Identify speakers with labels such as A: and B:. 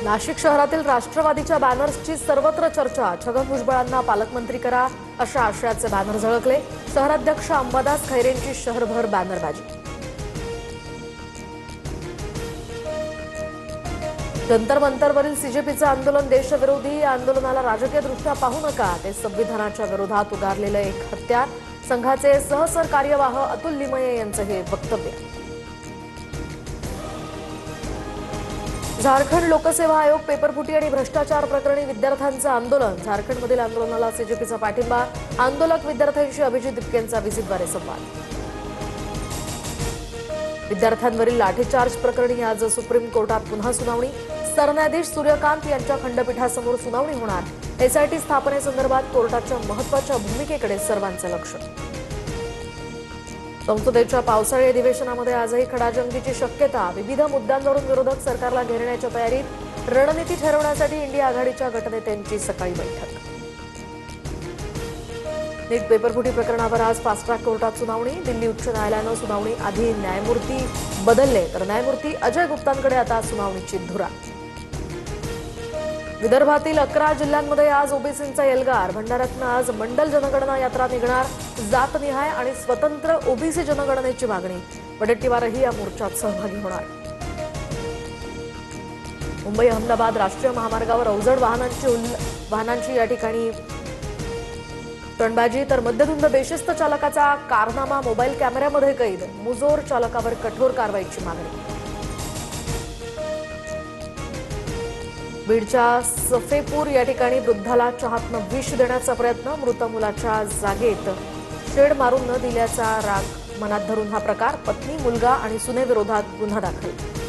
A: नाशिक शहरातील राष्ट्रवादीच्या बॅनर्सची सर्वत्र चर्चा। छगन भुजबळांना पालकमंत्री करा अशा आशयाचे बॅनर झळकले। शहराध्यक्ष अंबादास खैरेंची शहरभर बॅनरबाजी। जंतर मंतरवरील सीजेपीचं आंदोलन देशविरोधी। आंदोलनाला राजकीयदृष्ट्या पाहू नका, ते संविधानाच्या विरोधात उगारलेलं एक हत्यार। संघाचे सहसरकार्यवाह अतुल लिमये यांचं हे वक्तव्य। झारखंड लोकसेवा आयोग पेपरफुटी आणि भ्रष्टाचार प्रकरणी विद्यार्थ्यांचं आंदोलन। झारखंडमधील आंदोलनाला सीजेपीचा पाठिंबा। आंदोलक विद्यार्थ्यांशी अभिजित दिपकेंचा व्हिजिटद्वारे संवाद। विद्यार्थ्यांवरील लाठीचार्ज प्रकरणी आज सुप्रीम कोर्टात पुन्हा सुनावणी। सरन्यायाधीश सूर्यकांत यांच्या खंडपीठासमोर सुनावणी होणार। एसआयटी स्थापनेसंदर्भात कोर्टाच्या महत्त्वाच्या भूमिकेकडे सर्वांचं लक्ष। संसदेच्या पावसाळी अधिवेशनामध्ये आजही खडाजंगीची शक्यता। विविध मुद्द्यांवरून विरोधक सरकारला घेरण्याच्या तयारीत। रणनीती ठरवण्यासाठी इंडिया आघाडीच्या गटनेत्यांची सकाळी बैठक। नीट पेपरफुटी प्रकरणावर आज फास्ट ट्रॅक कोर्टात सुनावणी। दिल्ली उच्च न्यायालयानं सुनावणी आधी न्यायमूर्ती बदलले, तर न्यायमूर्ती अजय गुप्तांकडे आता सुनावणीची धुरा। विदर्भातील 11 जिल्ह्यांमध्ये आज ओबीसींचा एल्गार। भंडाऱ्यातनं आज मंडल जनगणना यात्रा निघणार। जातनिहाय आणि स्वतंत्र ओबीसी जनगणनेची मागणी। वडेट्टीवारही या मोर्चात सहभागी होणार। मुंबई अहमदाबाद राष्ट्रीय महामार्गावर अवजड वाहनांची या ठिकाणी तणबाजी, तर मद्यधुंद बेशिस्त चालकाचा कारनामा मोबाईल कॅमेऱ्यामध्ये कैद। मुजोर चालकावर कठोर कारवाईची मागणी। बीडच्या सफेपूर या ठिकाणी वृद्धाला चहातनं विष देण्याचा प्रयत्न। मृत मुलाच्या जागेत शेड मारून न दिल्याचा राग मनात धरून हा प्रकार। पत्नी, मुलगा आणि सुनेविरोधात गुन्हा दाखल।